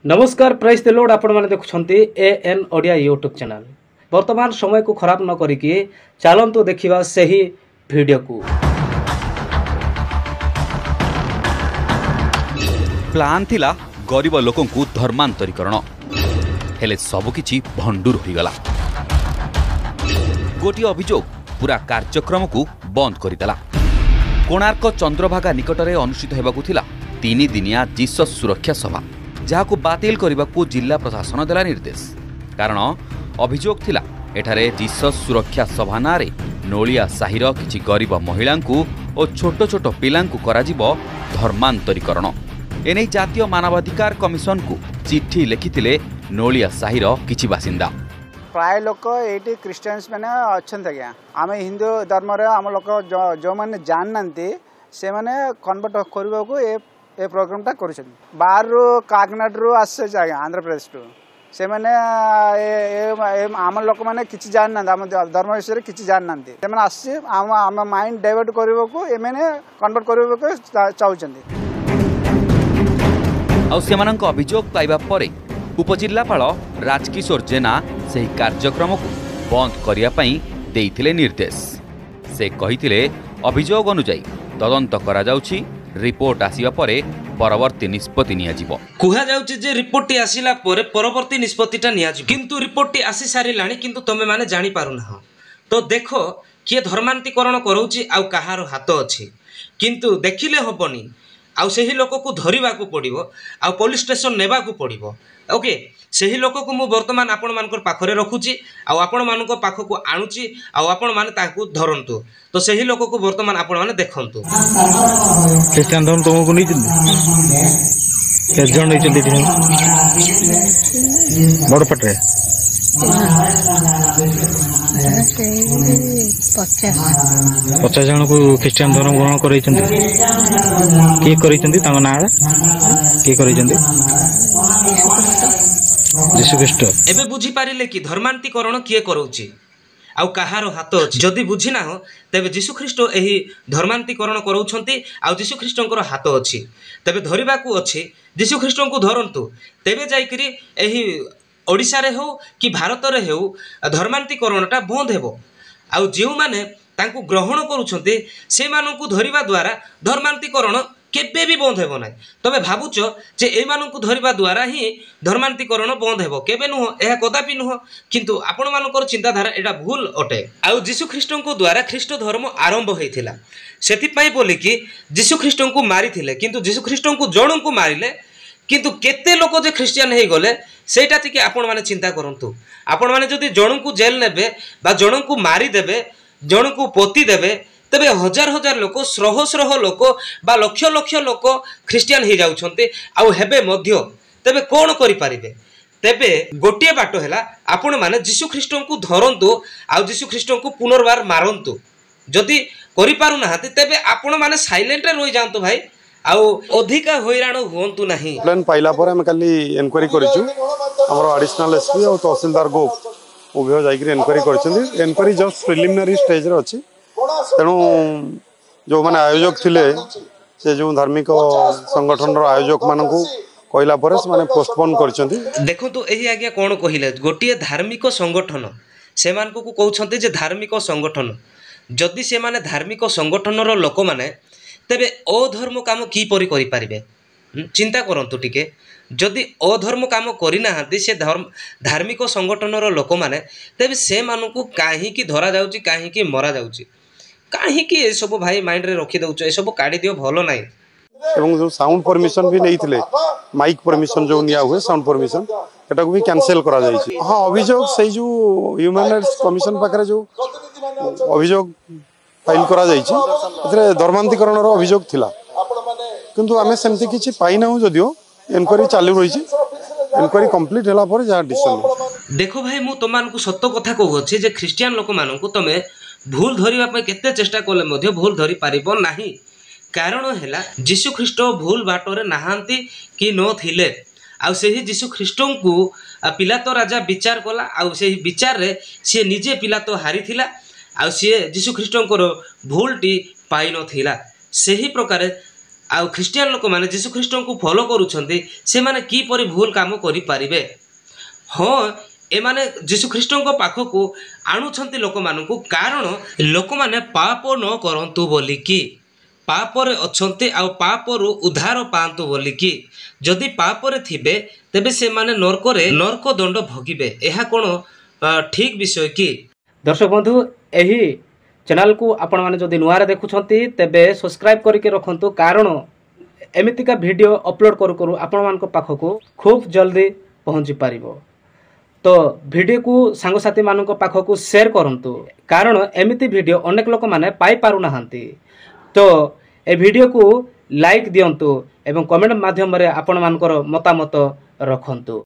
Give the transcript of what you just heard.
नमस्कार price the Lord आपण माने देखुछंती एएन ओडिया यूट्यूब चैनल। वर्तमान समय को खराब न करिकी चलंतु देखिबा सही वीडियो को। प्लान थिला गरीब लोकन को धर्मांतरीकरण हेले सबकिछि भंडूर होइगला। गोटी अभियोग पूरा कार्यक्रम को बंद करदेला। कोणार्क चंद्रभागा निकटरे अनुष्ठित हेबाकु थिला 3 दिनिया जीसस सुरक्षा सभा जहां बातिल करने को जिला प्रशासन देला निर्देश। कारण अभियोग थिला एठारे जीसस सुरक्षा सभा नारे नोलिया साहिर किछि गरीब महिला और छोट छोट पिलां कराजिबो धर्मांतरीकरण। एने जातीय मानवाधिकार कमिशन को चिट्ठी लिखिथिले नोलिया साहिर किछि बासिंदा। प्राय लोक ये क्रिश्चियंस मैंने अच्छा आज्ञा आम हिंदू धर्म आम लोक जो मैंने जानते से मैंने कन्वर्ट करने को ये प्रोग्रामटा कर बाहर काकनाडू आसे आज्ञा आंध्र प्रदेश टू से मैंने आम लोक मैंने किसी जान आम धर्म विषय किसी जान से आम माइंड डाइवर्ट करने को ये मैंने कन्वर्ट करने को चाहते। अभियोग पाइबा परे उपजिल्लापाल राजकिशोर जेना से कार्यक्रम को बंद करने देइथिले निर्देश। से कहिथिले अभियोग अनुसार तदंत करा जाउछि, रिपोर्ट आसिबा परे परवर्ती निष्पत्ति नियाजिबो। कुहा जाउछि जे रिपोर्टटी आसिला परे परवर्ती निष्पत्तिटा नियाजिबो, किंतु रिपोर्टटी आसी सारिलाणी किंतु तमे माने जानि पारुना। तो देखो किए धर्मांतरीकरण करूछि आउ कहार हाथ अछि, किंतु देखिले हबनी आउ सही लोक को धरिबा को पड़िबो आउ पुलिस स्टेशन नेबा को पड़िबो। ओके सही लोक को मु वर्तमान आपण मानकर पाखरे रखुची आउ आपण मानकर पाख को आणुची आउ आपण माने ताकू धरंतु। तो सही लोक को वर्तमान आपण माने देखंतु। क्रिश्चियन धर्म तुमको नहीं के जण नहीं चलती बड़ पटरे 50 जन को क्रिश्चियन धर्म ग्रहण कर ना जीशु ख्रीष्ट। एबे बुझी पारिले कि धर्मांतरीकरण किए करूची आउ कहार हाथ अछि। जदि बुझी ना हो तेबे जीशु ख्रीष्ट एही धर्मांतरीकरण करूछंती आउ जीशु ख्रीष्टंकर हाथ अछि। तेबे धरिबा को अछि जीशु ख्रीष्टंको धरंतु, तेबे जाईकरी एही ओडिशा रे हो कि भारत रे हो धर्मांतरीकरणटा बंद हेबो। आउ जेउ माने तांको ग्रहण करूछंती से माननकु धरिबा द्वारा धर्मांतरीकरण केबे भी बंद हेबो नै। तबे भाबुच जे ए माननकु धरिबा द्वारा ही धर्मांतरीकरण बंद हेबो, केबे नुह एहा कदापि नुह। किंतु आपण मानकर चिंताधारा एटा भूल अटे। आउ जीशु ख्रीष्टंको द्वारा ख्रीष्ट धर्म आरंभ होइथिला, सेति पई बोली कि जीशु ख्रीष्टंको मारिथिले, किंतु जीशु ख्रीष्टंको जणंको मारिले, किंतु केते लोक जे ख्रिस्टियन हे गले सेटा थिके आपण माने चिंता करंतु। आपण माने जदि जणंको जेल नेबे बा जणंको मारी देबे, जणंको पोती देबे, तबे हजार हजार लोक श्रह श्रह लोक बा लक्ष लक्ष लोक ख्रिस्टियन हो जाउछन्ते आउ हेबे मध्य। तबे कोन करि पारिबे? तेबे गोटिए बाट हैला आपण माने जीशु ख्रीष्टंको धरंतु आउ जीशु ख्रीष्टंको पुनर्बार मारंतु। जदि करि पारु नाहाते तेबे आपण माने साइलेंट रे रहि जांतु भाई, आउ अधिका हैरान होंतु नाही। प्लान पाइला पर हम काली एनक्वायरी करिछु। हमर एडिशनल एसपी और तहसीलदार गो उभय जाइकरी एनक्वायरी करछन्ती। एनक्वायरी जस्ट प्रिलिमिनरी स्टेज रे अछि। तेणु जो माने आयोजक थिले से जो धार्मिक संगठन रो आयोजक मान को कहला पर से माने पोस्टपोन करछन्ती। देखो तो एही आज्ञा कोन कहिले गोटिए धार्मिक संगठन से मान को कहउछन्ती जे धार्मिक संगठन, जदि से माने धार्मिक संगठन रो लोक माने तेबे अधर्म काम की परि करि पारिबे? चिंता करंतु टिके। जदि अधर्म काम करि नाहांती से धार्मिक संगठन रो लोक माने तेबे से मानकु काहे की धरा जाउची, काहे की मरा जाउची, काहे की ए सब भाई माइंड रे रखि दउछ। ए सब काढी दियो भलो नाही। एवं जो साउंड परमिशन भी नैथिले, माइक परमिशन जो निया हुए साउंड परमिशन एटा को भी कैंसिल करा जाई छी। हां अभियोग सही जो ह्यूमन राइट्स कमिशन पाखरे जो अभियोग फाइल करा जाई छी एतरे धर्मांतरीकरण रो अभियोग थिला, किंतु आमे सेमति किछि पाइ नाउ जदियो एनक्वायरी चालू रही छी। एनक्वायरी कंप्लीट होला पर जा डिसीजन। देखो भाई मु तमान को सत्य कथा कहू अछि जे ख्रिस्टियन लोक मानन को तमे भूल धरिबा पे केते चेष्टा कले मध्य भूल धरि पारिबो नाही। कारण हैला जीशु ख्रीष्ट भूल बाटरे नाहांती कि न थिले। आउ सेही जीशु ख्रीष्टंकु पिलातो राजा विचार कला, आउ सेही विचार रे से निजे पिलातो हारिथिला, आउ से जीशु ख्रीष्टंकर भूलटी पाइ न थिला। सेही प्रकार ଆଉ ଖ୍ରୀଷ୍ଟିଆନ ଲୋକମାନେ ଯୀଶୁଖ୍ରୀଷ୍ଟଙ୍କୁ ଫଲୋ କରୁଛନ୍ତି ସେମାନେ କିପରି ଭୁଲ କାମ କରିପାରିବେ। ହଁ, ଏମାନେ ଯୀଶୁଖ୍ରୀଷ୍ଟଙ୍କ ପାଖକୁ ଆଣୁଛନ୍ତି ଲୋକମାନଙ୍କୁ, କାରଣ ଲୋକମାନେ ପାପ ନ କରନ୍ତୁ ବୋଲିକି, ପାପରେ ଅଛନ୍ତି ଆଉ ପାପରୁ ଉଦ୍ଧାର ପାଆନ୍ତୁ ବୋଲିକି। ଯଦି ପାପରେ ଥିବେ ତେବେ ସେମାନେ ନର୍କ ଦଣ୍ଡ ଭୋଗିବେ। ଏହା କ'ଣ ଠିକ ବିଷୟ କି? दर्शक बंधु यही चैनल को आपण मैंने जदि नुआरे देखुंती तेबे सब्सक्राइब करके रखंतु, कारण एमितिका वीडियो अपलोड करू करू आपण मान पाखक खूब जल्दी पहुंची पारिबो। तो वीडियो को सांगसाथी मान पाखक शेयर करंतु, कारण एमिति वीडियो अनेक लोक माने पाई पारु नाहंती। तो ए वीडियो को लाइक दियंतु एवं कमेंट माध्यम रे आपण मानकर मतामत रखंतु।